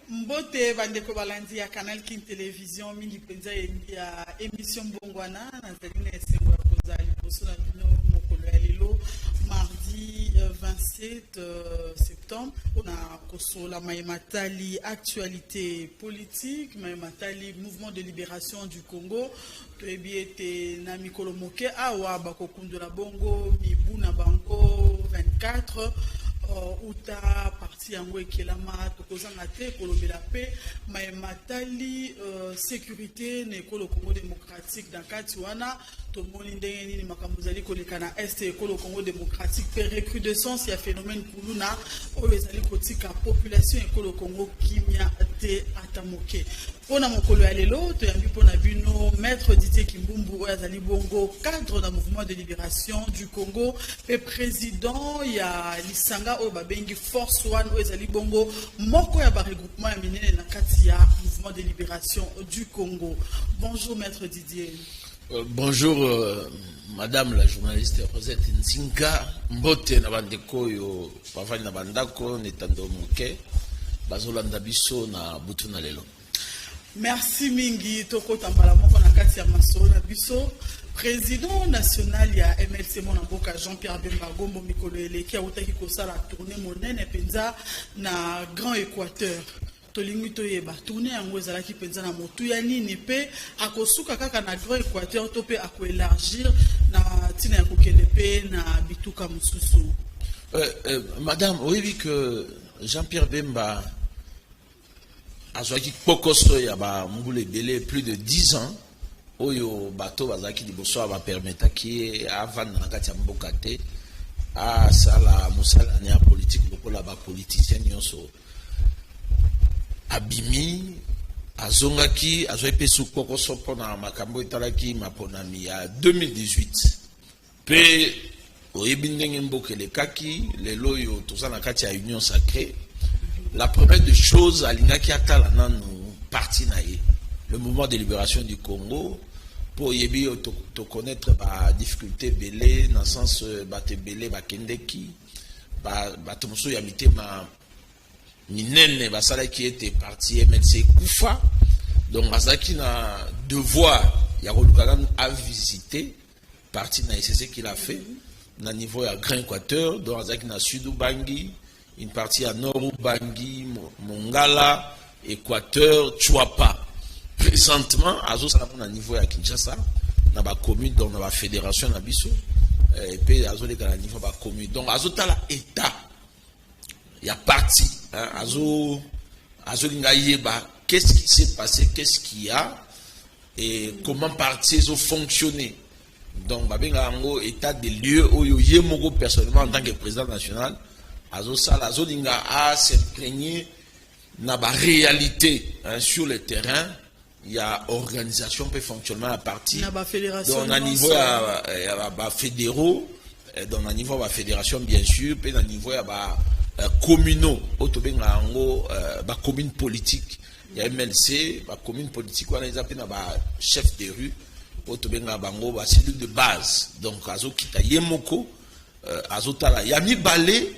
Mbote bandeko balandi ya Canal King Télévision mingi penza ya émission Bongwana nazali na esengo ya kozali liboso na bino mokolo ya lelo mardi 27 septembre na kosola mayematali actualité politique mayematali mouvement de libération du Congo toyebi ete na mikolo moke awa bakokundola bongo mibu na bango 24 uta parti yango ekelama tokozanga te kolobela pe mayematali sécurité na ekolo Congo démocratique na kati wana tomoni ndenge nini makambo ezali koleka na este ekolo Congo démocratique pe recrudescence ya phénomène kuluna oyo ezali kotika population ekolo Congo kimia te atamoke pona mokolo ya lelo toyambi pona bino maître Didier Kimbumbu oyo azali bongo cadre na mouvement de libération du Congo pe président ya lisanga oyo babengi force one oyo ezali bongo moko ya ba regroupement ya minene na kati ya mouvement de libération du Congo. Bonjour maître Didier. Bonjour madame la journaliste Rosette Nzinga mbote na bandeko yo bavani na bandako netando moke bazolanda biso na butu na lelo. Merci mingi toko tambala moko na kati ya masolo na biso. Président national ya MLC Monamboka Jean-Pierre Bemba Gombo mikolo eleki autaki kosala tournée monene penza na Grand Équateur. Tolingi toyeba tourner yango ezalaki penza na motu ya nini pe akosuka kaka na Grand Équateur to pe akoélargir na tina ya kokende pe na bituka mususu. Madame, oui que Jean-Pierre Bemba azwaki pokoso ya ba mbule belé plus de 10 ans oyo bato bazaki liboso ba permettre ki avant na kati ya mboka te a sala musala na politique lokola ba politicien nyonso abimi azongaki azoepe sukoko sopo na makambo etalaki maponami ya 2018 pe oyebi ndenge mboka elekaki lelo yo tozana kati ya union sacrée. La première des choses alingaki atala nanu parti na ye le mouvement de libération du Congo pour yebi to connaître ba difficulté belé dans sens bate belé ba kendeki ba to moso ya mitema minene basala qui était parti MLC Koufa donc bazaki na devoir ya kolukaka à visiter parti na c'est ce qu'il a fait na niveau ya Grand Équateur donc bazaki na Sud Ubangi une partie à Nord Ubangi Mongala Équateur Chuapa présentement azo sala na niveau ya Kinshasa na ba commune donc na ba fédération na biso et puis azo le na niveau ba commune donc azo tala état ya parti hein, azo yeba qu'est-ce qui s'est passé, qu'est-ce qu'il y a et comment parti ont fonctionné. Donc babenga ngo état des lieux oyo yemoko personnellement en tant que président national azo sala azo linga a s'imprégner na ba réalité hein, sur le terrain. Il y a organisation et fonctionnement à partir dans un niveau à fédéraux dans un niveau à fédération bien sûr puis dans un niveau à communaux autobenga ngo ba commune politique il y a MLC ba commune politique on les appelle ba chef de rue autobenga bango ba cellule de base donc azo kita yemoko azotala ya mibale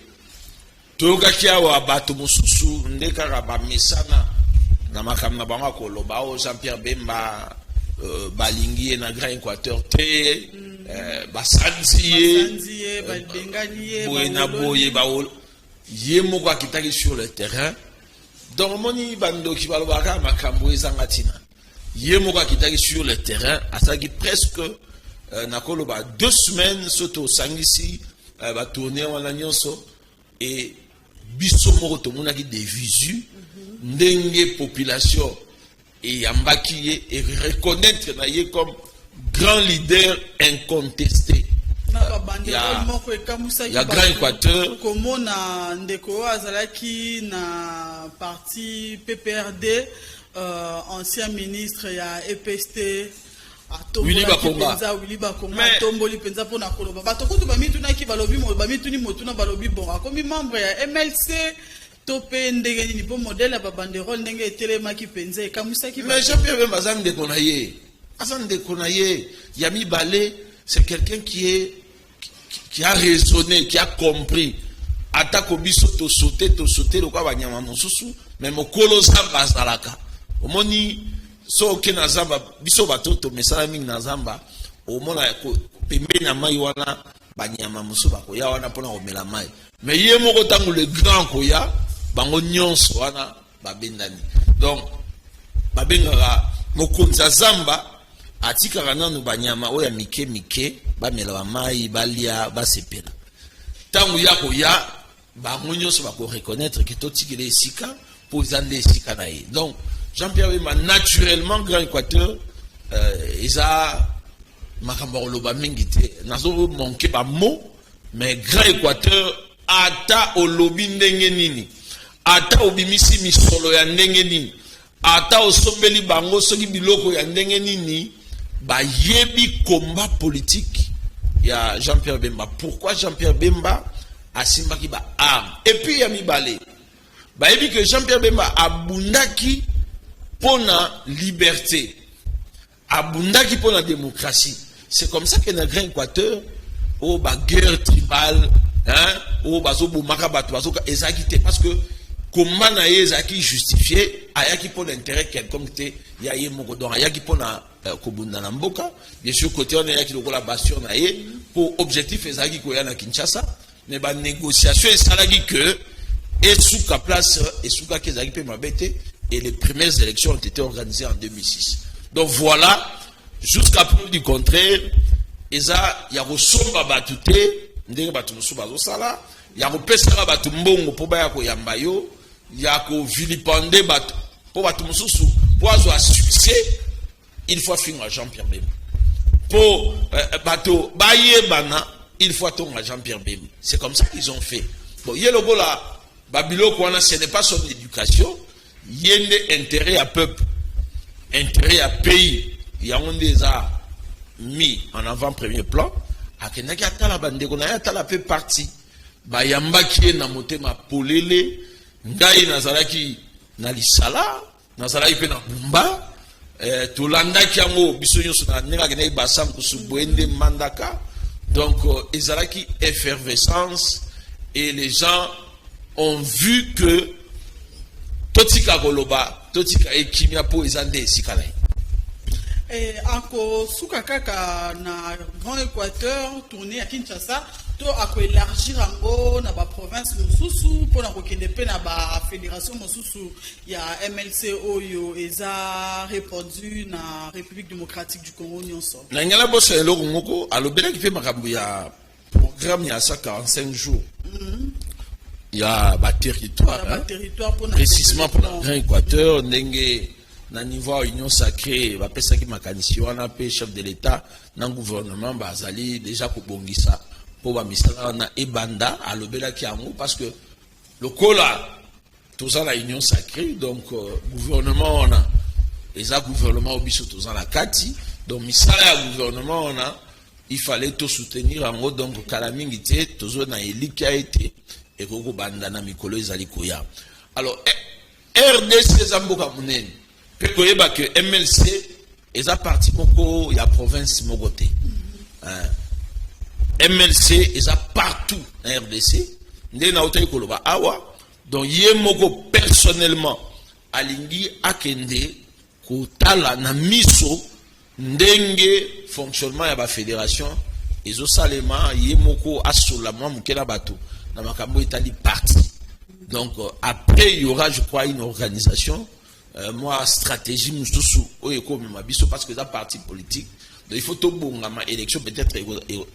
tokaki awa bato mosusu ndeka ba mesana na makamna banga koloba o Jean-Pierre Bemba balingi na Grand Équateur te basanziye balengani boyena boye baolo yemoko akitaki sur le terrain donc moni bandoki balobaka makambo ezangatina yemoko akitaki sur le terrain asaki presque na koloba 2 semaines soto sangisi ba tourner wana nyonso et biso moko tomonaki des visus ndenge population et yambaki et reconnaître na ye comme grand leader incontesté. Il y a Grand Équateur. Comment na ndeko azalaki na parti PPRD ancien ministre ya EPST Willy Bakonga tomboli penza pona koloba bato kutu bamitu na ki balobi mo bamitu ni motuna balobi bon akomi membre ya MLC topé ndenge ni po modèle ba banderole ndenge etelema ki penza e kamusa ki mais Jean-Pierre Bemba azande konaye azande konaye Yami Balé c'est quelqu'un qui a raisonné qui a compris atako biso to sauter lokwa banyama mosusu mais mokolo zamba zalaka omoni so ke na zamba biso batoto mesala mingi na zamba omona pembeni na mai wana banyama mosusu bakoya wana mpona komela mai mais ye moko ntango le grand koya bango nyonso wana babendani donc babengaka mokonzi ya zamba atikaka nanu banyama oyo ya mike bamela bamai balia basepela ntango ya koya bango nyonso bakoreconnaître ke totikela esika mpo eza nde esika na ye donc Jean-Pierre Bemba naturellement Grand Équateur eza makambo koloba mingi te nazo manke ba mot mais Grand Équateur ata olobi ndenge nini ata obimisi misolo ya ndenge nini ata osombeli bango soki biloko ya ndenge nini bayebi combat politique ya Jean-Pierre Bemba. Pourquoi Jean-Pierre Bemba asimbaki ba arme et puis ya mibale bayebi que Jean-Pierre Bemba abundaki pona liberté abundaki pona démocratie. C'est comme ça que dans le Grand Équateur au ba guerre tribale hein au bazo bomaka bato bazo ezakité parce que comment na ezaki justifié ayaki pour l'intérêt quelconque te ya ye moko donc ayaki pona kobunda na mboka bien sûr côté on ayaki lokola bastion na ye pour objectif ezaki ko ya na Kinshasa mais ba négociation esalaki que esuka place esuka kezaki pe mabete et les premières élections ont été organisées en 2006. Donc voilà, jusqu'à preuve du contraire, eza ya kosomba batu te ndenge batu mosusu bazosala ya kopesaka batu mbongo po baya koyamba yo ya kovilipande batu po batu mosusu po azwa succès il faut finir Jean-Pierre Bemba po bato bayebana il faut tonga Jean-Pierre Bemba. C'est comme ça qu'ils ont fait. Bon yeloko la babilo kwana ce n'est pas son éducation yende intérêt à peuple intérêt à pays yango ndeza mis en avant premier plan akendaki atala bandeko na atala pe parti bayambaki na motema polele ngai nazalaki na lisala nazalaki pe na bumba tolandaki yango biso nyonso na ndenge akendaki basam kusubwende mandaka donc ezalaki effervescence et les gens ont vu que totika koloba totika ekimia po ezande esika na ye. Ako suka kaka na Grand Équateur tourné à Kinshasa to ako élargir ango na ba province mosusu pona ko kende pe na ba fédération mosusu ya MLC oyo eza répandu na République démocratique du Congo nyonso. Na ngala boso eloko moko alobela ki pe makambo ya programme ya 45 jours. Il y a un territoire, précisément pour le Grand Équateur, na niveau union sacrée, va penser que ma candidature on a payé chef de l'État, dans le gouvernement, bazali déjà pour bongisa, pour bamisala na ebanda à l'obéla qui a parce que le cola, tout ça la union sacrée, donc gouvernement on a, les gouvernement au biso tout ça la kati, donc misala gouvernement on a, il fallait tout soutenir en gros donc kalamingité, tout ça na éli qui a été et koko bandana mikolo ezali koya. Alors RDC zamboka munene pe koyeba que MLC eza parti moko ya province mogote. MLC eza partout na RDC ndé na hôtel koloba awa donc ye moko personnellement alingi akende kotala na miso ndenge fonctionnement ya ba fédération ezo salema ye moko asola mwa mukela bato. Donc après il y aura je crois une organisation moi stratégie parce que la parti politique donc il faut tout bon ma élection peut-être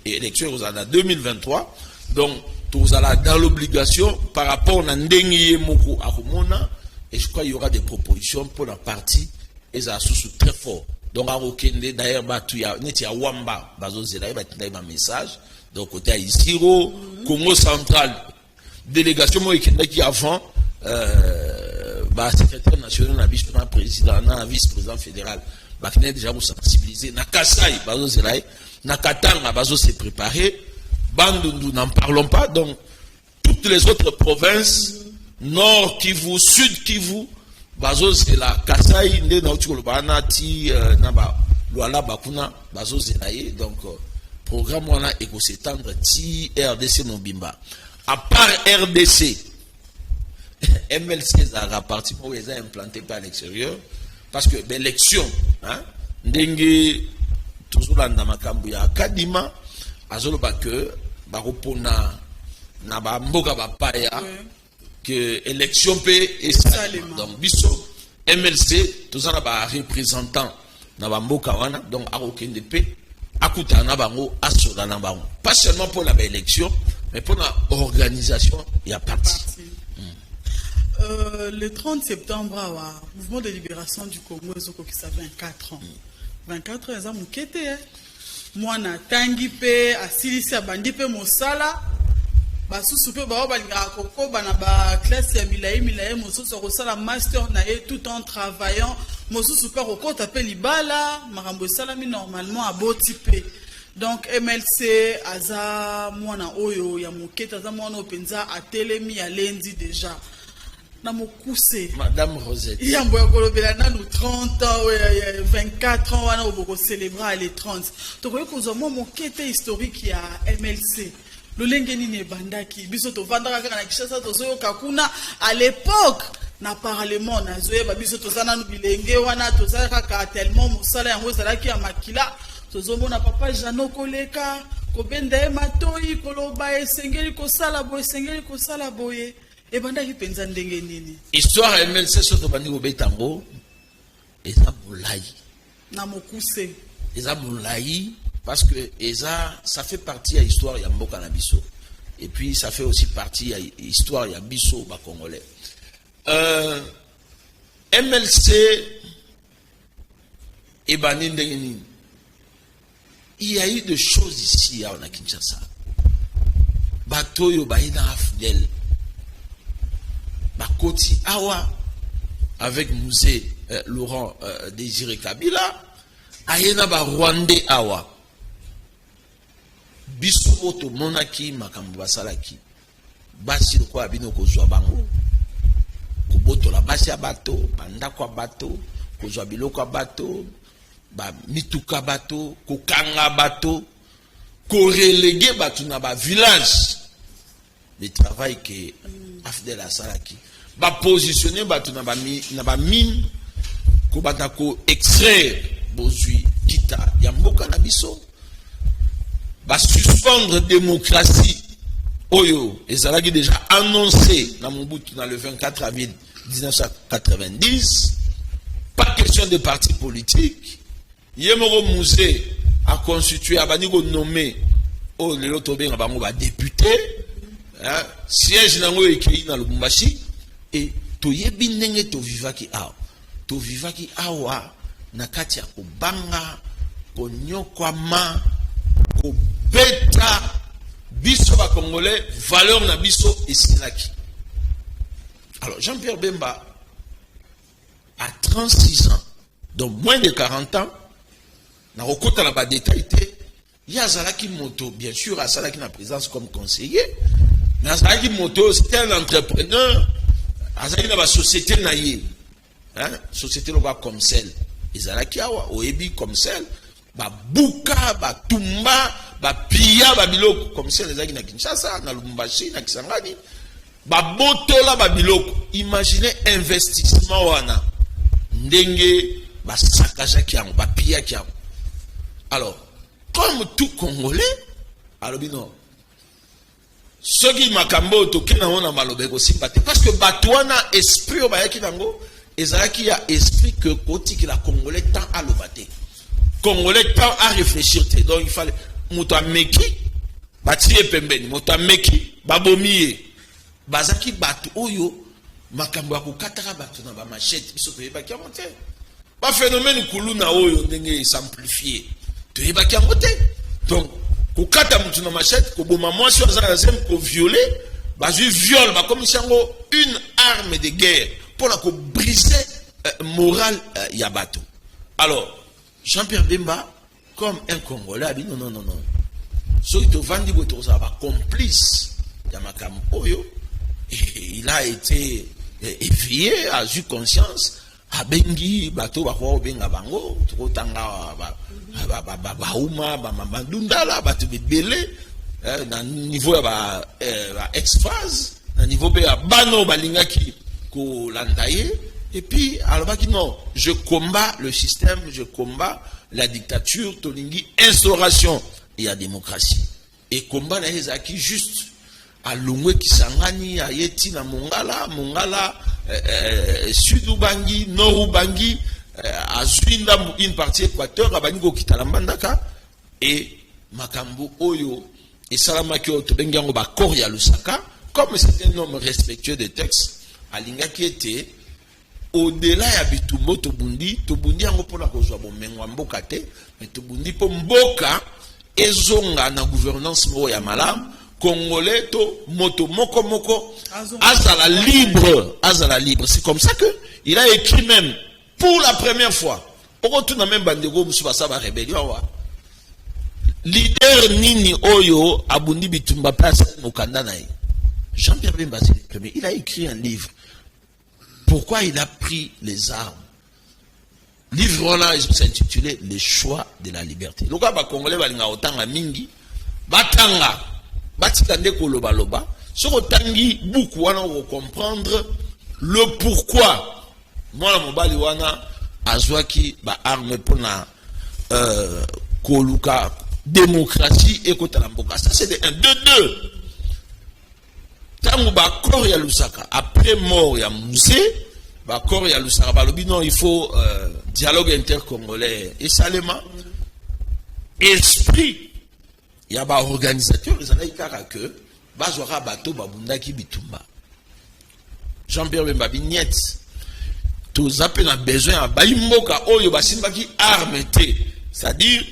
élection en 2023 donc tous à la dans l'obligation par rapport à ndenge moko akomona et je crois il y aura des propositions pour la partie et ça sous très fort donc à okende d'ailleurs batu ya neti ya wamba bazo zela ba tinda message donc côté Isiro, Congo central, délégation moi qui avant secrétaire national, vice-président, vice-président fédéral, déjà vous sensibiliser. Na Kasai, bazo zelai, na Katanga, bazo s'est préparé. Bandundu, n'en parlons pas. Donc toutes les autres provinces, Nord Kivu, Sud Kivu, bazo zela Kasai, nde na utiko lobana ti naba luala bakuna, bazo zelai. Donc programme wana eko s'étendre ti RDC Mobimba. à part RDC, MLC a parti pour les implantés par l'extérieur, parce que l'élection, hein, ndenge toujours dans makambu ya Kadima, azoloba que bakopona na ba mboka ba paya que élection pe et salima. Donc biso MLC tous en ba représentant na ba mboka wana, donc akokende pe akutana bango asoda na bango, pas seulement pour la élection mais pour la organisation il y a parti. Le 30 septembre, le mouvement de libération du Congo, ça 24 ans. 24 ans, ils ont moukété. Moi, na tangi pe, asilisi abandi pe mosala. Basusu pe ba balinga koko bana ba classe ya milayi mosusu kosala master na ye tout en travaillant. Mosusu pe koko tape libala, makambo salami normalement aboti pe. Donc MLC aza mwana oyo ya mokete aza mwana openza atelemi ya lendi déjà. Madame Rosette. Il y a 30 ans, 24 ans, on va célébrer les 30. Donc, vous avez mon quête historique, il y a MLC. Le Lengeni ne bandaki. Bisoto Vandara Kanakishasa, Tozo Kakuna, à l'époque, na parlement, na Zoé, Bisoto Zana Nubilenge, Wana, Tozaka, tellement, Moussala, et Rosalaki, à Makila, Tozo Mona Papa, Jano Koleka, Kobende Matoi, Koloba, Sengeli, Kosala Boye, Sengeli, Kosala Boye. Histoire MLC sur Tobani Obetango, Eza Moulaï. Namokuse. Eza Moulaï, parce que ça fait partie de l'histoire de Mboka Nabiso. Et puis ça fait aussi partie de l'histoire de Biso Congolais. MLC et Banindengeni. Il y a eu des choses ici à Kinshasa. Batoyo Baïda Afdel. Bakoti Awa avec musée Laurent Désiré Kabila ayena ba Rwandais Awa biso moto monaki makambo basalaki basi ko abino kozwa bango koboto la basi ya bato banda kwa bato kozwa biloko bato ba mituka bato kokanga bato ko reléguer bato na ba village le travail que Afdel Asalaki ba positionner bato na ba mine ko batako extraire bozui kita ya mboka na biso ba suspendre démocratie oyo ezalaki déjà annoncé na Mobutu na le 24 avril 1990. Pas question de parti politique. Yemoro Musée a constitué a baniko nommé o le lotobe bango ba député. Hein, siège nango ekei na Lubumbashi et toyebi ndenge to vivaki awa na kati ya kobanga konyokwama kobeta biso ba congolais valeur na biso esilaki. Alors Jean-Pierre Bemba a 36 ans, donc moins de 40 ans, na rekota na ba détail te yazalaki moto bien sûr asalaki na présence comme conseiller. Nazaki Moto, c'était un entrepreneur. Azaki na ba société naïe. Hein? Société loba comme celle. Ezalaki awa, oebi comme celle. Ba buka, ba tumba, ba pia, ba biloko. Comme celle, ezaki na Kinshasa, na Lubumbashi, na Kisangani. Ba botola, ba biloko. Imaginez investissement wana. Ndenge, ba sakaja kiango, ba pia kiango. Alors, comme tout Congolais, alors non. Ceux qui makambo tokena wana malobeko sympathie parce que batwana esprit obayaki nango ezalaki ya esprit que koti que la congolais tant à l'obate congolais tant à réfléchir donc il fallait moto ameki batie pembeni moto ameki babomiye bazaki batu oyo makambo ya kokataka batu na ba machette biso toyebaki yango te ba phénomène kuluna oyo ndenge s'amplifier toyebaki yango te donc kokata mutu na machette ko boma mwasi azala zem ko violer bazui viol ba comme sango une arme de guerre pour la ko briser moral ya bato. Alors Jean-Pierre Bemba comme un Congolais a dit non so to vandi boto ça va complice ya makambo oyo et il a été éveillé, a eu conscience abengi bato ba kwa benga bango to tanga ba uma ba mandundala bato bebele na niveau ya ex-phase, na niveau ya bano balingaki ko landaye, et puis alobaki non, je combats le système, je combats la dictature, tolingi instauration et la démocratie. Et combat na ezaki juste à Longwe Kisangani, à Yeti na Mongala, Sud-Ubangi, Nord-Ubangi, à Zwinda, une partie équateur, à Banigo Kitalambandaka, et Makambu Oyo, et Salamakyo Tobengango Bakoria Lusaka, comme c'est un homme respectueux des textes, à Linga qui était au-delà ya bitumbo Tobundi yango pona kozwa bomengo mboka te, mais Tobundi po mboka ezonga na gouvernance mo ya malamu, congolais to moto moko azala libre. C'est comme ça que il a écrit même pour la première fois. Oko na même bandego musubasa ba rébellion wa. Leader nini oyo abundi bitumba place mokanda na ye. Jean-Pierre Bemba c'est le premier. Il a écrit un livre. Pourquoi il a pris les armes? Livre là, il s'intitulait Les choix de la liberté. Le gars congolais balinga otanga mingi, batanga, batikande koloba loba. Sur otangi beaucoup wana on comprendre le pourquoi. Moi la mobali wana azwaki ba arme pona koluka démocratie et kota mboka. Ça c'est de 1 2. Tango ba kor ya Lusaka après mort ya Musée, ba kor ya Lusaka balobi non, il faut dialogue intercongolais et salema esprit ya ba organisateur ezalaki kaka que bazwaka bato babundaki bitumba. Jean-Pierre Bemba Bignette tous appels a besoin à baimboka oyo basimbaki arme te, c'est-à-dire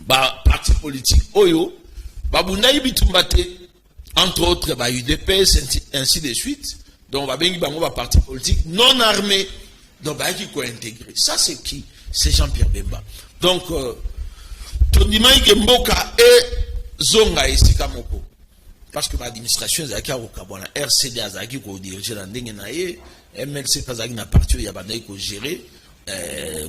ba parti politique oyo babundaki bitumba te, entre autres ba UDPS ainsi de suite. Donc ba bengi bango ba parti politique non armé, donc ba qui ko intégrer. Ça c'est qui? C'est Jean-Pierre Bemba. Donc tondimai ke mboka et zonga esika moko, parce que l'administration ezaki okabona RCD azaki ko diriger na ndenge na ye, MLC azaki na parti ya bandai ko gérer,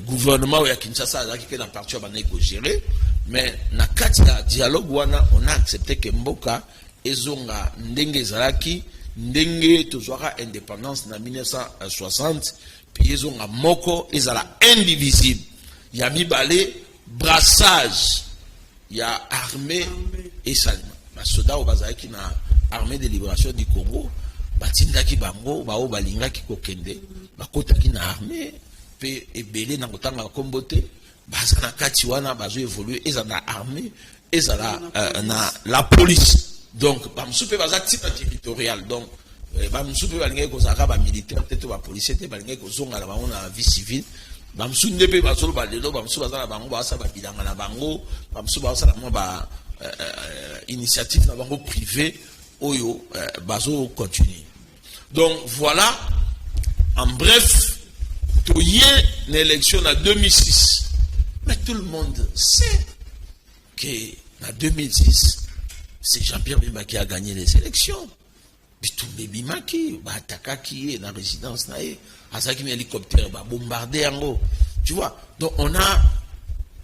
gouvernement ya Kinshasa azaki ke na parti ya bandai ko gérer, mais na kati ya dialogue wana on a accepté que mboka ezonga ndenge ezalaki ndenge tozwaka indépendance na 1960, puis ezonga moko ezala indivisible. Ya mibale brassage ya armée et salima. Ba soda o bazalaki na armée de libération du Congo, batindaki bango bao balingaki kokende, bakotaki na armée pe ebele na kotanga kombote, bazana kati wana bazo évoluer ezala na armée, ezala na la police. Donc bamsupe bazati na territorial, donc bamsupe balingaki kozaka ba militaire peut-être ba policier te balingaki kozonga na bango na vie civile. Bamsu ndepe bazolo balelo bamsu bazala bango basa ba bilanga na bango, bamsu basala mo ba initiative na bango privé oyo bazo continuer. Donc voilà en bref toyé l'élection en 2006. Mais tout le monde sait que en 2006 c'est Jean-Pierre Bemba qui a gagné les élections. Bitumbe Bimaki, Bataka qui est dans la résidence, Azaki hélicoptère, bombardé en haut. Tu vois, donc on a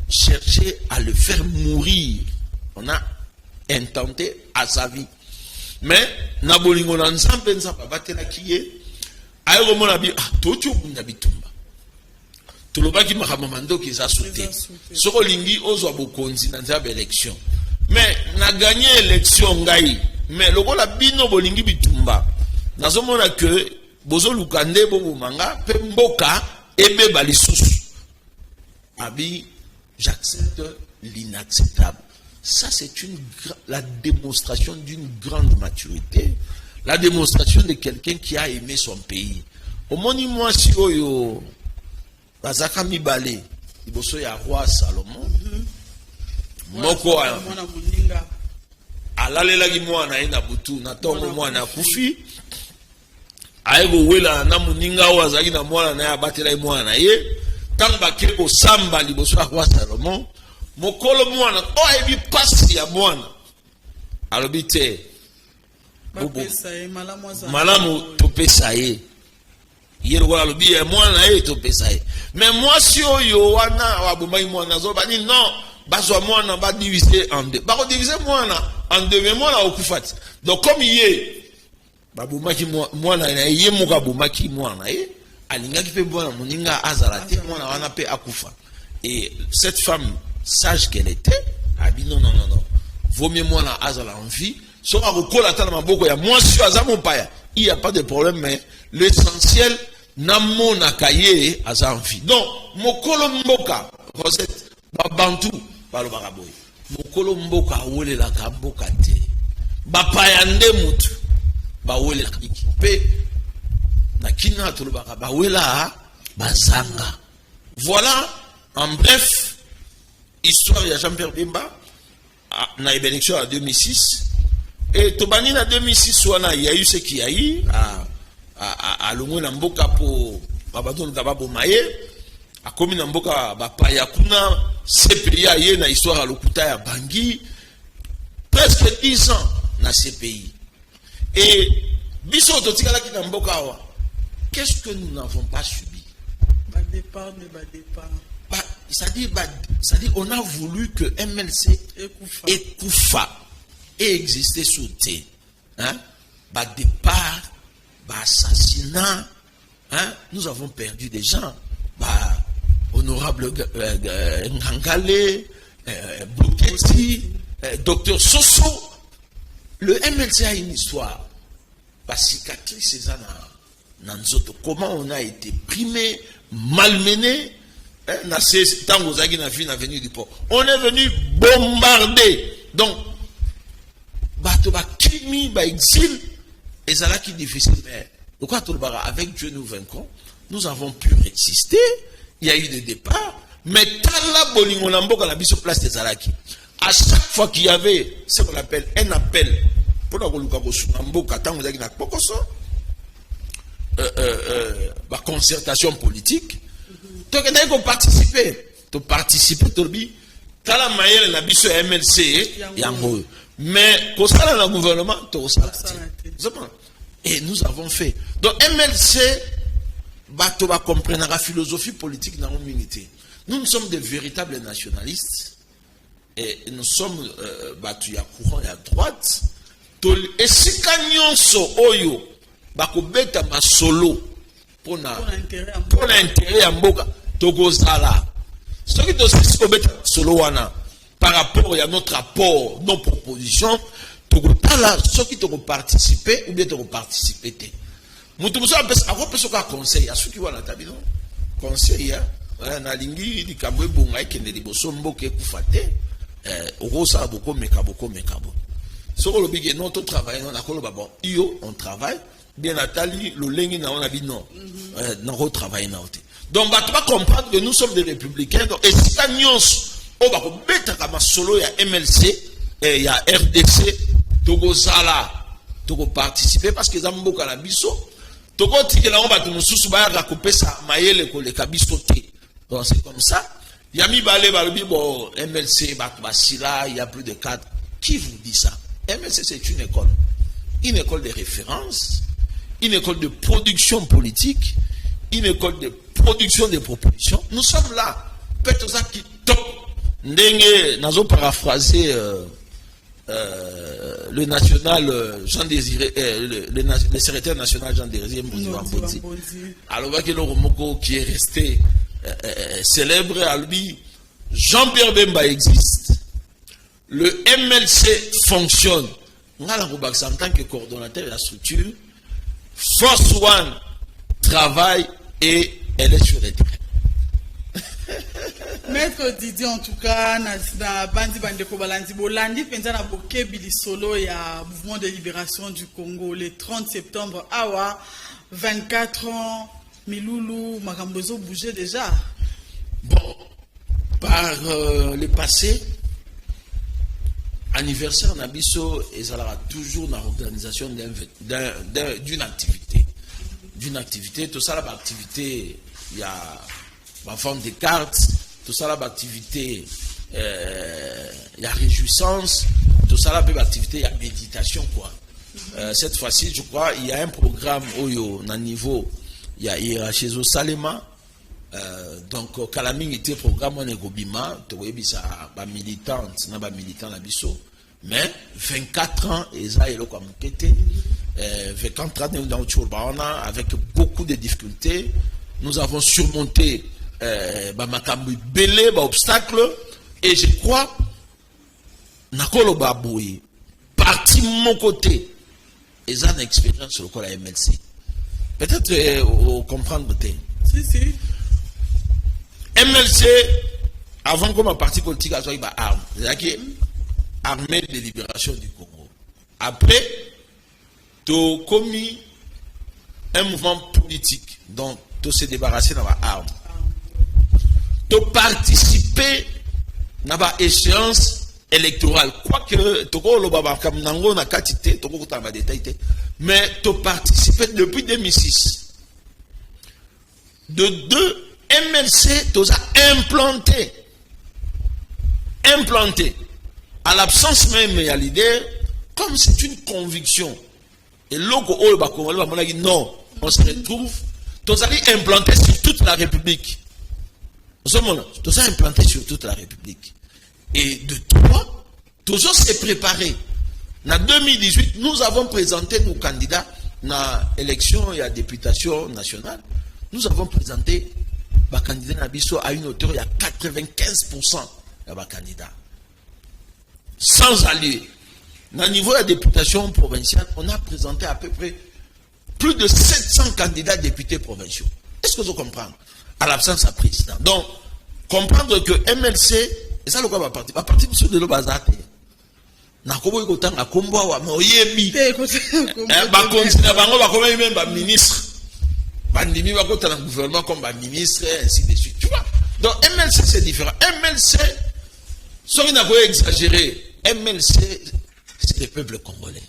cherché à le faire mourir. On a intenté à sa vie. Mais, Nabolingo Nansan Pensa, Batela qui est, Aéromonabi, Tocho Bundabitumba. Tulobaki Mahamamando qui a sauté. Sorolingi, Ozo Bokonzi, dans cette élection. Mais, n'a gagné l'élection, Gaï. Mais le rôle bino bolingi bitumba nazomona que bozo lukande bobo manga pemboka ebe balisusu abi j'accepte l'inacceptable. Ça c'est la démonstration d'une grande maturité, la démonstration de quelqu'un qui a aimé son pays. Omoni moi si oyo bazaka mibale liboso ya roi Salomon moko alalelaki mwana ye na butu na tongo mwana kufi ayego wela na muninga o azaki na mwana na abatela mwana ye tanga ke ko samba liboso ya Salomon mokolo mwana o ebi pasi ya mwana alobi te malamu topesa ye yero alobi ya mwana ye topesa ye mais moi si oyo wana wabombai mwana zo bani non bazwa mwana ba diviser en deux. Ba diviser mwana en deux mais mwana okufati. Donc comme yé babumaki mwana na yé moka bumaki mwana yé alingaki pe mwana moninga azalate mwana wana pe akufa. Et cette femme sage qu'elle était a dit non. Vaut mieux mwana azala en vie. So a rekola ta na maboko ya mwasi azamo paya. Il y a pas de problème mais l'essentiel namona kaye aza en vie. Donc mokolo mboka Rosette babantu balo bakaboy. Mokolo mboka wole la kamboka te. Bapaya nde mutu ba wole la kiki. Pe na kina to baka ba wela bazanga. Voilà en bref histoire de Jean-Pierre Bemba na élection en 2006 et tobani na 2006 wana il y a eu ce qu'il y a eu à longo na mboka po babadon kababo maye a komi na mboka bapaya kuna CPI aye na histoire à lokuta ya Bangui presque 10 ans na CPI et biso totikala ki na mboka wa qu'est-ce que nous n'avons pas subi départ. C'est-à-dire on a voulu que MLC écouffa et existait sous thé. Hein? Départ, assassinat. Hein? Nous avons perdu des gens. Honorable Ngangale, Bouketi, Docteur Soso. Le MLC a une histoire. Cicatrice, c'est ça. Comment on a été primé, malmené. On est venu bombarder. Donc, exil, et c'est là qui est difficile. Mais avec Dieu nous vaincrons, nous avons pu résister. Il y a eu des départs. Mais à chaque fois qu'il y avait ce qu'on appelle un appel pour la concertation politique, tu as participer, tu as maïle na biso MLC yango, mais pour ça dans le gouvernement tu et nous avons fait. Donc MLC tu vas comprendre la philosophie politique dans l'unité. Nous sommes des véritables nationalistes et nous sommes battus à courant et à droite. Et si kanyonso oyo bakobeta masolo pour l'intérêt à mboka tokozala ce qui doit se commettre solo wana par rapport à notre rapport nos propositions tokotala ce qui doit participer ou bien doit participer te mutu muso apesa ka conseil à ceux qui wana tabino conseil ya na lingi likambo ebonga ikende liboso mboka ekufate okosa boko mekabo soko lobike non to travail non akolo bon iyo on travaille bien Nathalie le lengi na on a dit non non travailler na ote. Donc, tu vas comprendre que nous sommes des républicains. Donc, et si tu as un solo, il y a MLC, il y a RDC, Togo Zala, Togo participer parce que Zambo Kalabiso, Togo Tikela, on va te nous soutenir à couper ça, maïle, les Kabiso. Donc, c'est comme ça. Yami Balé, Balbi, bon, MLC, Batbasila, il y a plus de 4. Qui vous dit ça? MLC, c'est une école de référence, une école de production politique, une école de production des propositions. Nous sommes là. Peut-être ça qui top. Ndenge, nous avons paraphrasé le national Jean Désiré, le secrétaire national Jean Désiré Mbouzi. Alors, qui est resté célèbre, à lui, Jean-Pierre Bemba existe. Le MLC fonctionne. En tant que coordonnateur de la structure, Force One travaille et elle est sur les terrains. Maître Didier, en tout cas, na bandi bandeko balandi bolandi penza na bokebi lisolo ya mouvement de libération du Congo le 30 septembre awa 24 ans Miloulou Makambozo bougeait déjà. Bon, par le passé, anniversaire Nabiso ezalera toujours dans l'organisation d'une activité. Tout ça, l'activité, il y a la vente des cartes, tout ça, l'activité, il y a réjouissance, tout ça, l'activité, il y a méditation, quoi. Cette fois-ci, je crois, il y a un programme où, au niveau, il y a chez Salema, Donc Kalaming était programme on Gobima, ça ba militante, na ba militant la biso. Mais 24 ans et ça est comme était 24 ans dans Tchourbana avec beaucoup de difficultés. Nous avons surmonté ba makambu belé ba obstacle et je crois nakolo baboui parti mon côté et ça une expérience sur le quoi la MLC. Peut-être comprendre peut-être. Si. MLC, avant que ma parti politique soit une arme, c'est-à-dire Armée de libération du Congo. Après, tu as commis un mouvement politique, donc tu s'est débarrassé de l'arme. Tu as participé à l'échéance électorale. Quoique, tu as mais tu as participé depuis 2006. De deux, MLC, tu as implanté. À l'absence même, il y a l'idée, comme c'est une conviction. Et logo, non, on se retrouve, tu as implanté sur toute la République. Tu as implanté sur toute la République. Et de toi, toujours s'est préparé. En 2018, nous avons présenté nos candidats dans l'élection et la députation nationale. Nous avons présenté les candidats Nabiso à une hauteur de 95% de candidats. Sans aller. Au niveau de la députation provinciale, on a présenté à peu près plus de 700 candidats députés provinciaux. Est-ce que vous comprenez? À l'absence de président. Donc, comprendre que MLC, et ça, le quoi va partir? Va partir sur de l'obazate. Nakobo ikotan na kombo wa moyebi. Ba continue bango ba comme même ministre. Bandimi va côté dans le gouvernement comme ministre, ainsi de suite. Tu vois? Donc MLC c'est différent. MLC, sans exagérer, MLC c'est le peuple congolais.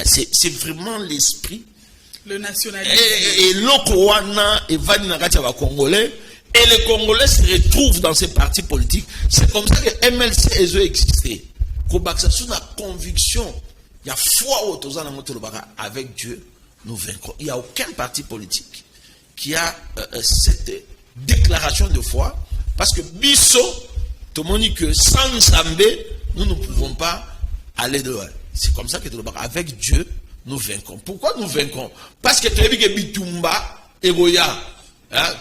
C'est vraiment l'esprit. Le nationalisme. Et l'Okouana et Vadinagati va congolais. Et les Congolais se retrouvent dans ces partis politiques. C'est comme ça que MLC a existé. Sous la conviction, il y a foi au avec Dieu, nous vaincrons. Il n'y a aucun parti politique qui a cette déclaration de foi, parce que Bisso, tout le monde dit que sans Zambé, nous ne pouvons pas aller de loin. C'est comme ça que avec Dieu, nous vaincrons. Pourquoi nous vaincrons? Parce que tu as vu que Bitumba et Goya,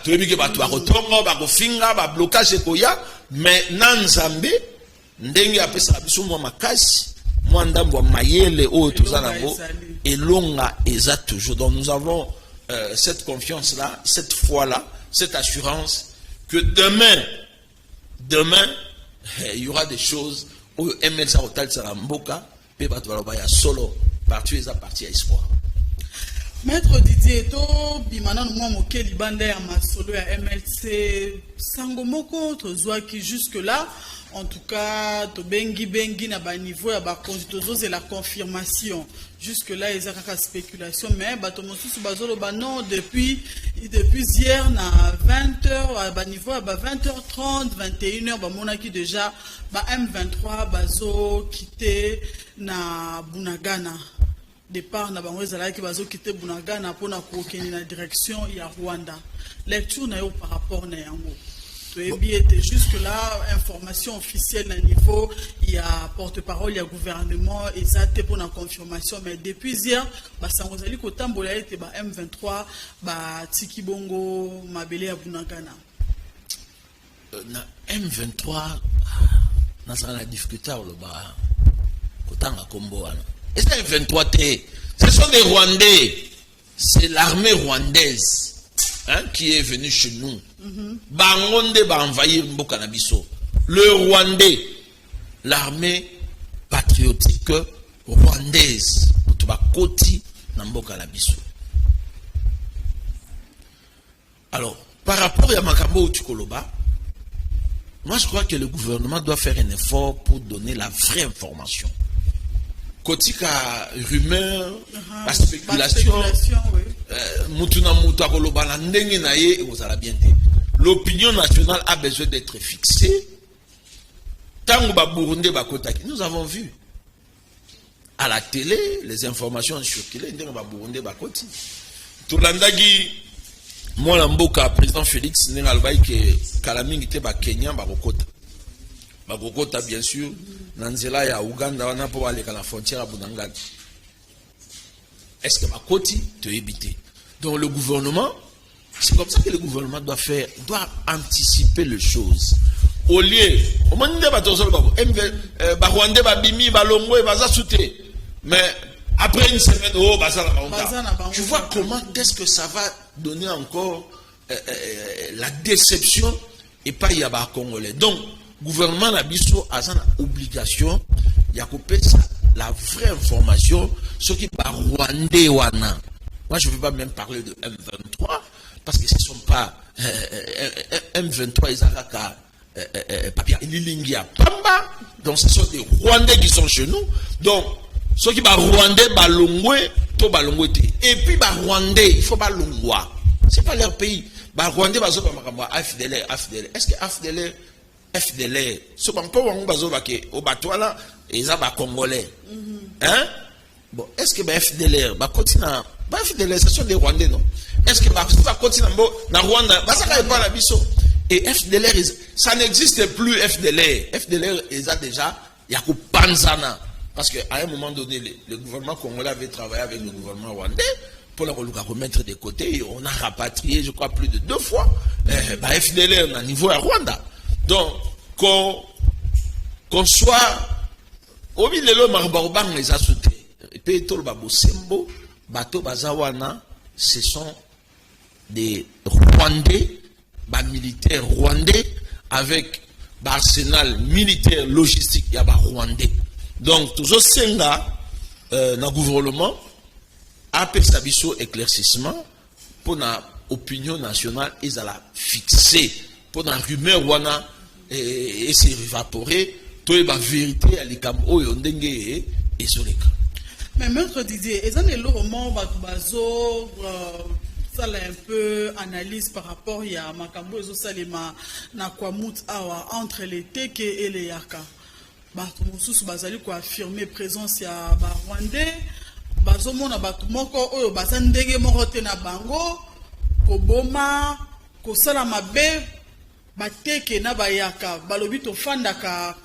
tu as vu que Batuarotongo, Bagofinga, Bablocage et Goya, mais nan Zambé, ndenge apesa biso mwa makasi mwa ndambo wa mayele oyo tozanango elonga eza toujours. Donc nous avons cette confiance là, cette foi là, cette assurance que demain il y aura des choses où MLC Hotel Saramboka pe bato baloba ya solo parti eza parti à espoir. Maître Didier to bimana no moke libanda ya masolo ya MLC sangomoko tozwa ki jusque là. En tout cas, to bengi na ba niveau ya ba constitution c'est la confirmation. Jusque là ils ont une spéculation mais bato mosusu bazolo ba non depuis hier na 20h ba niveau à 20h30 21h ba monaki déjà ba M23 bazo quitter na Bunagana. Départ na bango ezala ki bazo quitter Bunagana pour na ko keni na direction ya Rwanda. Lecture na yo par rapport na yango. Jusque-là, information officielle à niveau, il y a porte-parole, il y a gouvernement, et ça a été pour la confirmation. Mais depuis hier, ça nous a dit qu'au Tambola était M23, Tikibongo, Mabele à Bunagana. M23, nous avons la difficulté au Kombo. Et ça, M23, ce sont des Rwandais, c'est l'armée rwandaise. Qui est venu chez nous. Bangonde va envahir Mbokanabiso. Le Rwandais, l'armée patriotique rwandaise, Koti Mbokanabiso. Alors, par rapport à Makambo Tukoloba, moi je crois que le gouvernement doit faire un effort pour donner la vraie information. Kotika rumeur, la spéculation, l'opinion nationale a besoin d'être fixée. Nous avons vu à la télé les informations circulées. moi l'amboka président Félix Nengalbaï que Kalaming était ba Kenya Bakokota bien sûr Nanzela ya Uganda wana po aller à la frontière à Bunangani. Est-ce que Bakoti te éviter? Donc le gouvernement, c'est comme ça que le gouvernement doit anticiper les choses. Au lieu, au moment où Rwandais babimi balongo et baza souté, mais après une semaine, oh baza la tu vois comment est-ce que ça va donner encore la déception et pas y a Congolais. Donc gouvernement la biso a une obligation, il y a coupé ça, la vraie information, ce qui est Rwandais wana. Moi je ne veux pas même parler de M23 parce que ce ne sont pas M23 ils ont papier Lilingia Pamba, donc ce sont des Rwandais qui sont chez nous. Donc ceux qui sont Rwandais balongwe to balongwe et puis Rwandais il faut balongwa. C'est pas leur pays. Rwandais bazo ba makamba FDLR. Est-ce que FDLR ce qu'on peut voir bazo ba ke au batwala ils ont congolais. Hein? Bon, est-ce que FDLR va continuer FDLR ce sont des Rwandais non? Est-ce que va continuer na Rwanda ça va pas la biso? Et FDLR ça n'existe plus. FDLR ils a déjà Yakou Panzana parce qu'à un moment donné le gouvernement congolais avait travaillé avec le gouvernement rwandais pour le remettre de côté et on a rapatrié je crois plus de 2 fois FDLR à niveau à Rwanda. Donc qu'on soit au milieu de Marbarban les a sauté et puis tout le Babosembo Bato Bazawana ce sont des Rwandais militaires rwandais avec arsenal militaire logistique il y a rwandais. Donc toujours senga na gouvernement appelle sa biso éclaircissement pour na opinion nationale ils la fixer pour na rumeur wana et se évaporer to e ba vérité à likambo yo ndenge et sur les cas. Mais maître Didier, est-ce que le roman bazo ça un peu analyse par rapport à Makambo et Salima na Kwamut awa entre les Teke et les Yaka. Bato mususu bazali ko affirmer présence ya ba Rwandais, bazo mona bato moko oyo bazandenge moko te na bango, ko boma, ko sala mabe, ba Teke na ba Yaka, balobi to fandaka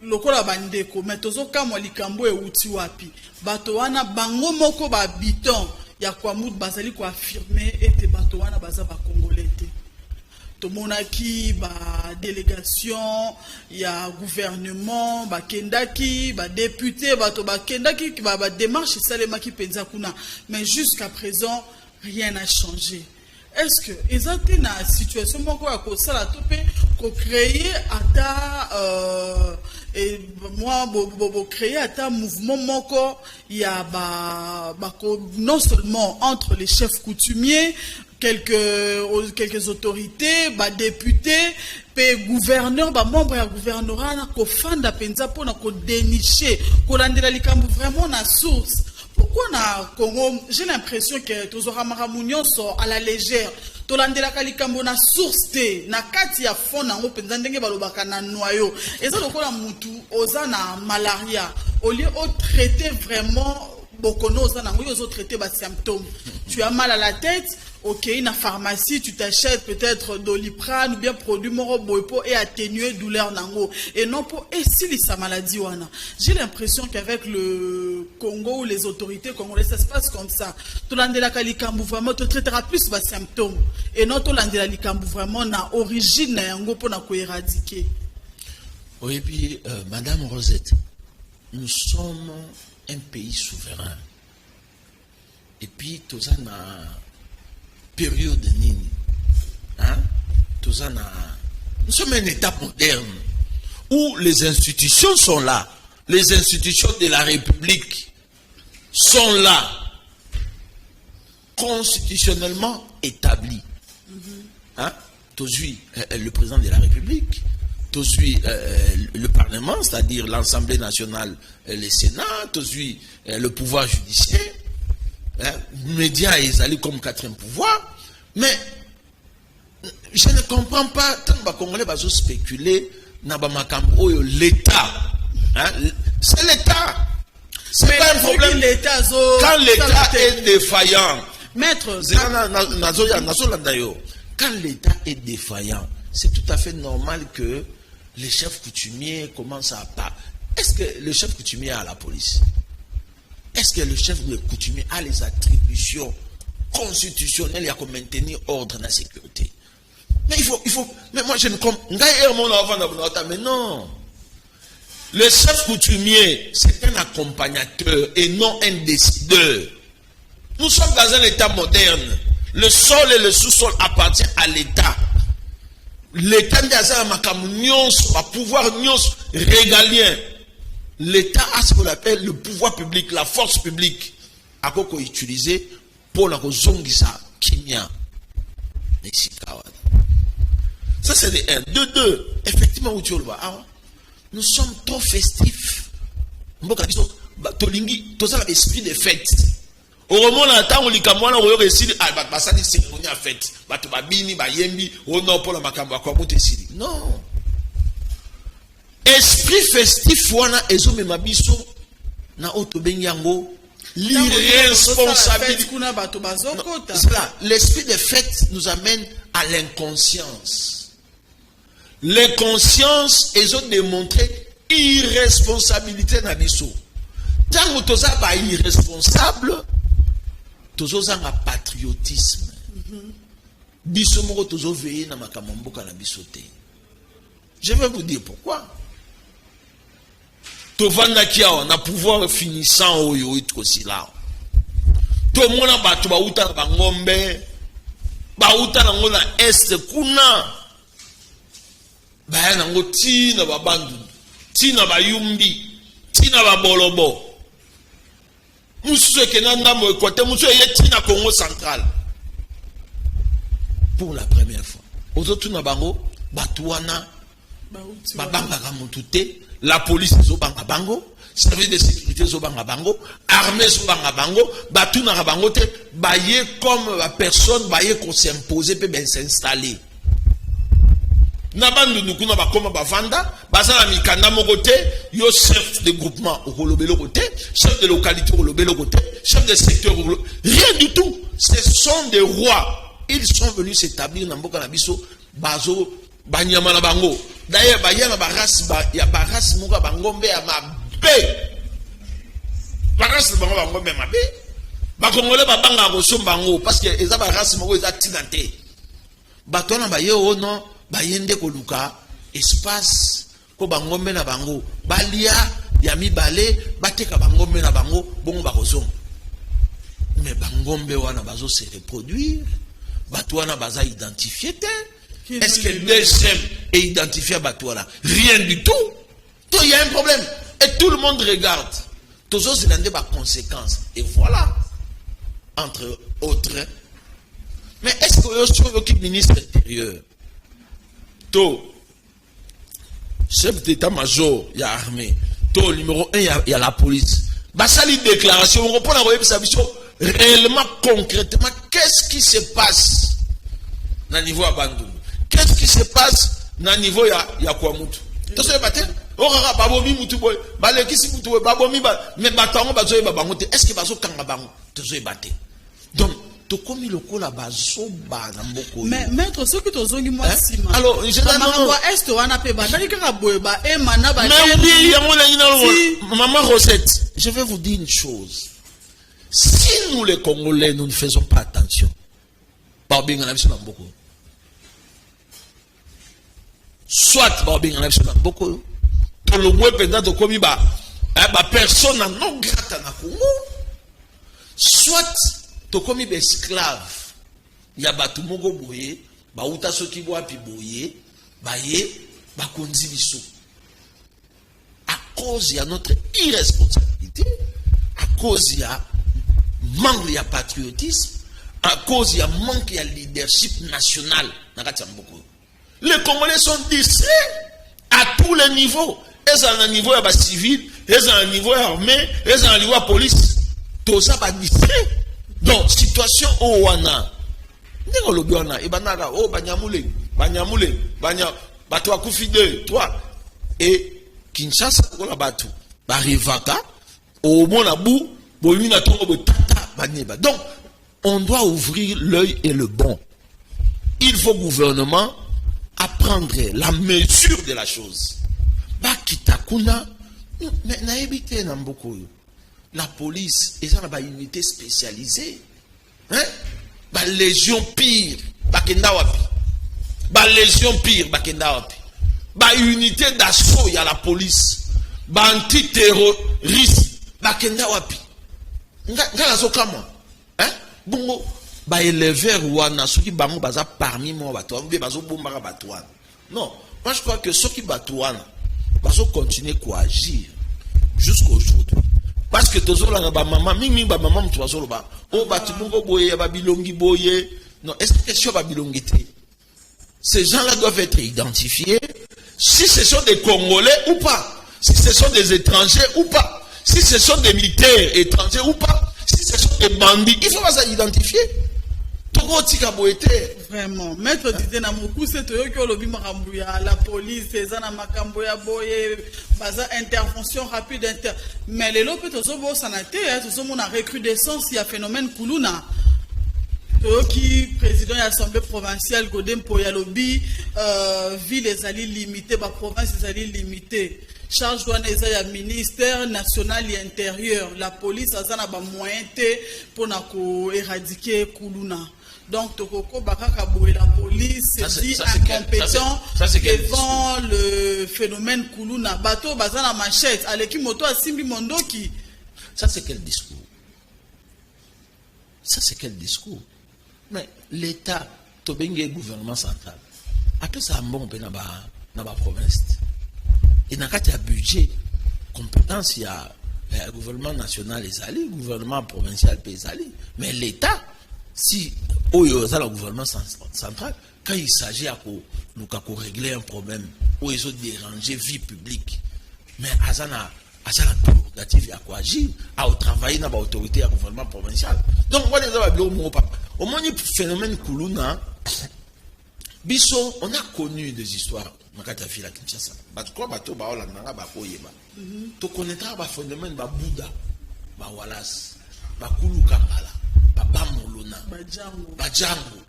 lokola bandeko, mais tozo kamwa likambo e uti wapi. Bato wana bango moko ba biton ya Kwamut bazali ko affirmer ete bato wana baza ba congolais te. Tomonaki ba délégation ya gouvernement ba kendaki ba député bato ba kendaki ba démarche salema ki penza kuna, mais jusqu'à présent rien n'a changé. Est-ce que exactement na situation moko ya ko sala topé ko créer ata et moi créer un mouvement moko il y a non seulement entre les chefs coutumiers quelques autorités députés pe gouverneurs membres ya gouvernorat na ko fanda penza pona ko dénicher ko landela likambu vraiment na source. Pourquoi na Congo j'ai l'impression que tozora maramunion sort à la légère tolandela kalikambo na source te na kati ya fond nango penza ndenge balobaka na noyau eza lokola mutu oza na malaria au lieu de traiter vraiment bokono oza nango ozo traiter ba symptômes. Tu as mal à la tête, ok, na pharmacie tu t'achètes peut-être Doliprane ou bien produit moro boypo et atténuer douleur nango et non pour essayer sa maladie wana. J'ai l'impression qu'avec le Congo ou les autorités congolaises ça se passe comme ça. Tolandela kalikambu vraiment te traitera plus ba symptômes et non tolandela likambu vraiment na origine na yango pour na ko éradiquer. Oui, puis madame Rosette, nous sommes un pays souverain. Et puis tout ça na période nini, hein? Tout ça na nous sommes un état moderne où les institutions sont là, les institutions de la République sont là, constitutionnellement établies. Hein? Aujourd'hui, le président de la République, aujourd'hui, le Parlement, c'est-à-dire l'Assemblée nationale, le Sénat, aujourd'hui, le pouvoir judiciaire, les médias, ils allaient comme quatrième pouvoir, mais je ne comprends pas, tant que les Congolais vont spéculer, l'État, hein? C'est l'État. C'est pas un problème. Quand l'État est défaillant, Maître, quand l'État est défaillant, c'est tout à fait normal que les chefs coutumiers commencent à parler. Est-ce que le chef coutumier a la police? Est-ce que le chef coutumier a les attributions constitutionnelles à maintenir ordre et la sécurité? Mais il faut, mais moi je ne comprends pas. Mais non. Le chef coutumier, c'est un accompagnateur et non un décideur. Nous sommes dans un État moderne. Le sol et le sous-sol appartiennent à l'État. L'État a pouvoir régalien. L'État a ce qu'on appelle le pouvoir public, la force publique. À quoi qu'on utilise pour la zongisa kimia. Ça c'est de 1. De 2, effectivement, nous sommes trop festifs. Tolingi, tout ça l'esprit de fête. Au moment où on lit comme moi, on réussit à ça des cérémonies à fête. Batubabini, bayembi, on n'a pas la macamba quoi non. Esprit festif, wana ezome mabiso na otobenyango l'irresponsabilité. L'esprit de fête nous amène à l'inconscience. L'inconscience ils ont démontré irresponsabilité na biso. Tant que toza ba irresponsable, tozo zanga patriotisme. Biso moko tozo veiller na makambo mboka na biso te. Je vais vous dire pourquoi. Tovanda kia na pouvoir finissant oyo itosi là. To mona batu ba uta ba ngombe, ba uta na ngona est kuna. Ba na ngoti na babandu, tina ba yumbi, tina ba bolobo. Musu ke na ndamo ekote musu yeti na Congo central. Pour la première fois. Autour na bango batuana babanga kamutute. La police zo banga bango, service de sécurité zo banga bango, armée zo banga bango, batu na bango te, baye comme la personne baye qu'on s'imposer peut ben s'installer. Na bandu nukuna ba koma bavanda, bazala mikanda moko te, yo chef de groupement au kolobelo côté, chef de localité au kolobelo côté, chef de secteur rien du tout. Ce sont des rois. Ils sont venus s'établir dans mboka na biso, bazo banyama na bango. D'ailleurs, il y a des races qui bangombe à ma bé. Race bangombe à ma bé. Bakongole babanga ko bango parce que eza ba race moko eza tinante. Batona ba yo non ba yende ko luka espace ko bangombe na bango. Balia ya mibale bateka bangombe na bango bongo ba kozonga. Mais bangombe wana bazo se reproduire. Batwana baza identifier te. Est-ce que le deuxième est identifié à Batouala? Rien du tout. Il y a un problème. Et tout le monde regarde. Toujours, c'est des conséquences. Et voilà. Entre autres. Mais est-ce que le ministre intérieur, tout, chef d'état-major, il y a l'armée, tout, numéro 1, il y a la police. Bah, ça, les déclarations, on reprend la mission réellement, concrètement, qu'est-ce qui se passe au niveau abandonné? Qu'est-ce qui se passe dans le niveau ya Kwamutu? Tu sais, on a babomi mutu boy, balekisi mutu boy, babomi ba, mais batango bazo ba bangote. Est-ce que bazo kanga bango? Tu sais baté. Donc, to komi loko la bazo ba na mboko. Mais maître, ce que tu zongi moi sima. Alors, je non. Est-ce que wana pe ba, dali kanga boy ba, e mana ba. Mais oui, ya mona ina maman Rosette. Je vais vous dire une chose. Si nous les Congolais nous ne faisons pas attention, par bien on a vu mboko. Soit beaucoup pour le moins pendant de comme personne non grata na Congo, soit to comme esclave ya batu mongo boye ba uta soki bo api boye ba ye ba konzi biso à cause de notre irresponsabilité, à cause de manque de patriotisme, à cause de manque de leadership national na kati mboko. Les Congolais sont distraits à tous les niveaux. Ils sont à un niveau civil, ils sont à un niveau armé, ils sont à un niveau police. Tout ça va distraire. Donc, situation au Wana. N'est-ce pas Wana? Et Banara, oh, Banyamule, Batwa Koufide, toi. Et Kinshasa, on a battu. Barivaka, au Monabou, Bolina Tongo, Tata, Banyeba. Donc, on doit ouvrir l'œil et le bon. Il faut gouvernement apprendre la mesure de la chose. Bakitakuna, mais na évité n'amboko. La police, ils ont une unité spécialisée. Hein? Ba légion pire, bakenda wapi. Ba légion pire, bakenda wapi. Ba unité d'assaut, il y a la police. Ba antiterroriste, bakenda wapi. Nga zo kama. Hein? Bongo, ba éleveur wana, ceux qui bango baza parmi moi batouan, ou bazo bombara batouan. Non, moi je crois que ceux qui batouan, bazo continuer à agir jusqu'à aujourd'hui. Parce que tous les maman, mimi ba maman tu vas solo ba. Oh ba tu bongo boye ba bilongi boye. Non, est-ce que c'est ba bilongi te? Ces gens-là doivent être identifiés. Si ce sont des Congolais ou pas, si ce sont des étrangers ou pas, si ce sont des militaires étrangers ou pas, si ce sont des bandits, il faut pas s'identifier. Vraiment, maître disait na moku c'est toi qui lobi makambuya la police ezana makambuya boye baza intervention rapide mais les lopes tozo bo sanate tozo mona recrudescence il y a phénomène kuluna qui président de l'Assemblée provinciale Godem Poyalobi ville les alliés limités ba province les alliés limités charge douane ya ministère national et intérieur la police azana ba moyen pour na ko éradiquer kuluna. Donc, Tokoko Bakaka Boué, la police se dit incompétent devant le phénomène Koulouna. Bateau, Bazana Machette, Aleki Moto, Simbi Mondoki. Ça, c'est quel discours? Ça, c'est quel discours? Mais l'État, Tobenge gouvernement central, après ça, bon, dans la province. Et dans le budget, compétence, il y a le gouvernement national, le gouvernement provincial, mais l'État, si le gouvernement central, quand il s'agit de régler un problème, où ils ont dérangé vie publique, mais Azana prérogative à quoi agir, à travailler dans l'autorité du gouvernement provincial. Donc, moi, au moins, le phénomène Koulouna, on a connu des histoires. Tu connaîtras le phénomène Bouddha, Wallace, Koulou Kambala. Bamolona, Bajango,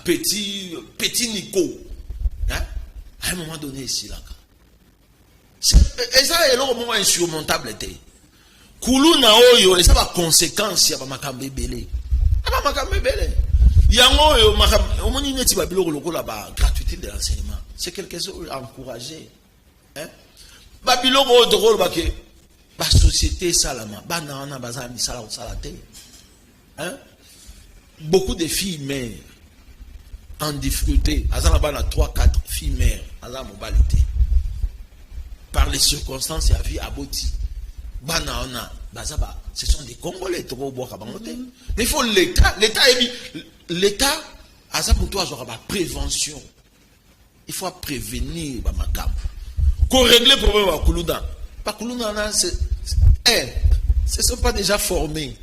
petit Nico. Hein? À un moment donné, ici, là. Et ça, c'est un moment insurmontable. Koulouna Oyo, et ça va conséquence, il y a Makambe Belé. Il y a un moment où la gratuité de l'enseignement. C'est quelque chose à encourager. Babylone, la société salama, banana, bazami, salate. Beaucoup de filles mères en difficulté, à 3-4 filles mères à la mobilité. Par les circonstances, il y a vie abouti. Banana, ce sont des Congolais. Mais il faut l'État, l'État, à ça pour toi, la prévention. Il faut prévenir, qu'on règle le problème à Koulouda. Pas Koulouda, ce ne sont pas déjà formés.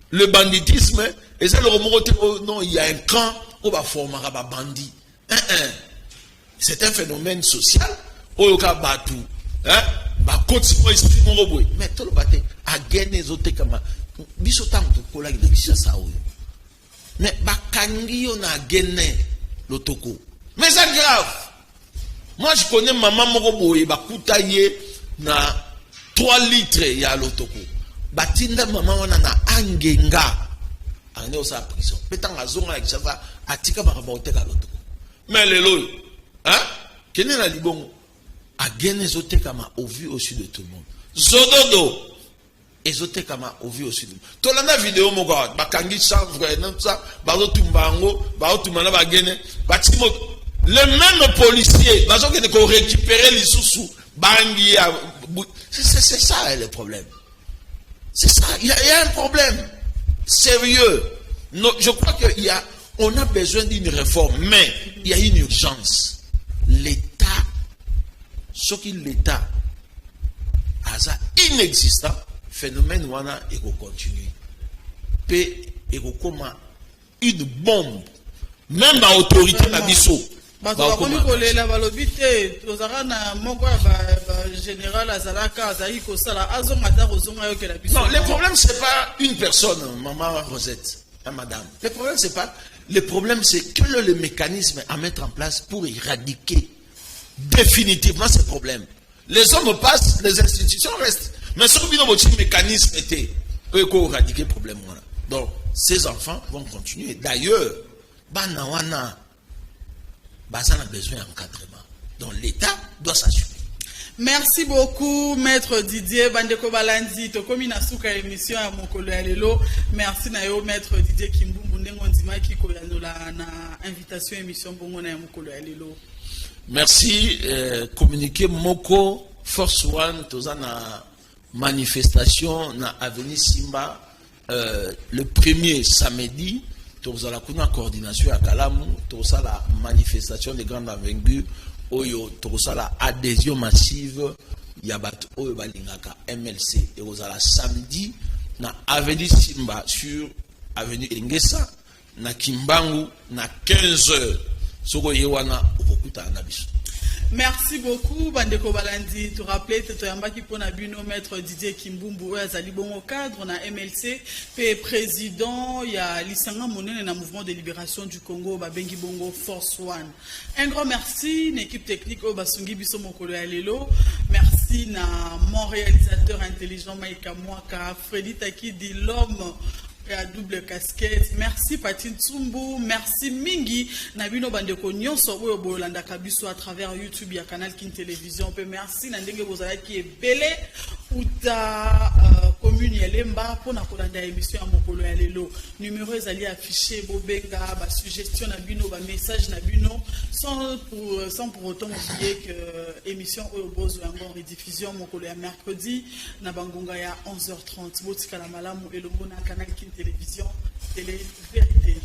Le banditisme, et ça le remonte, non, il y a un camp où va former un bandit. C'est un phénomène social. Où il y a battu. Mais tout le bâté, à gagner les autres comme bisotam de collègue de Bishasa. Mais Bakangi, on a gagné l'otoko. Mais c'est grave. Moi, je connais maman Moroboye, Bakoutaye, na 3 litres, il y a l'otoko. Batinda maman wana na angenga ane osa prison petanga zonga ya kisava atika bakabote ka loto mais lelo hein kene na libongo agene zote kama au vu au sud de tout le monde zododo ezote kama au vu au sud to lana vidéo moko bakangi chanvre na ça bazo tumbango bazo tumana bagene batimo le même policier bazo kene ko récupérer les sous bangi c'est ça le problème. C'est ça, il y a un problème sérieux. Non, je crois qu'on a besoin d'une réforme, mais il y a une urgence. L'État, ce qui l'État a ça inexistant, phénomène wana et qu'on continue. Et qu'on comme une bombe, même à l'autorité d'Abisso, bakomi kolela balobi te tozaka na moko ya général azalaka azali kosala azonga ta kozonga yokela biso. Non, le problème c'est pas une personne, maman Rosette, madame. Le problème c'est pas, le problème c'est quel est le mécanisme à mettre en place pour éradiquer définitivement ce problème. Les hommes passent, les institutions restent. Mais sur le mécanisme était pour éradiquer le problème. Donc, ces enfants vont continuer. D'ailleurs, Banawana, Bazan a besoin d'encadrement. Donc, l'État doit s'assurer. Merci beaucoup, Maître Didier Bandeko Balanzi. Tokomi na suka émission à Mokolo ya lelo. Merci na yo, Maître Didier Kimbumbu Ndengondima ki koyanola na invitation émission bongo na Mokolo ya lelo. Merci. Communiquer Moko Force One, tozana manifestation na Avenue Simba le premier samedi. Toza la coordination à Kalamu, toza la manifestation des grandes envergures. Oyo toza la adhésion massive yabat oyo balingaka MLC et ozala samedi na Avenue Simba sur Avenue Engesa na Kimbangu na 15h soko yewana okokuta na biso. Merci beaucoup, Bandeko Balandi. Tu rappelais que tu as un bino maître Didier Kimbumbu, azali bongo cadre na MLC, président, il y a l'Issanga Monene na mouvement de libération du Congo, Babengi Bongo Force One. Un grand merci, l'équipe technique au Basungi Biso Mokolo ya lelo. Merci na mon réalisateur intelligent Maïka Mwaka, Freddy Takidi, l'homme à double casquette. Merci Patine Tsumbu, merci Mingi Nabino Bandeko Nyonso Oyo Bolanda Kabiso à travers YouTube et Canal King Télévision. Merci Nandenge Bozala qui est belé ou ta commune Yelemba pour na kolanda émission à Mokolo ya lelo. Numéro est affiché Bobenga, ba suggestion Nabino, ba message Nabino sans pour autant oublier que émission Oyo Bozo en rediffusion Mokolo ya mercredi na Bangonga ya 11h30. Botika la malamu et le mona Canal King Télévision, télé vérité.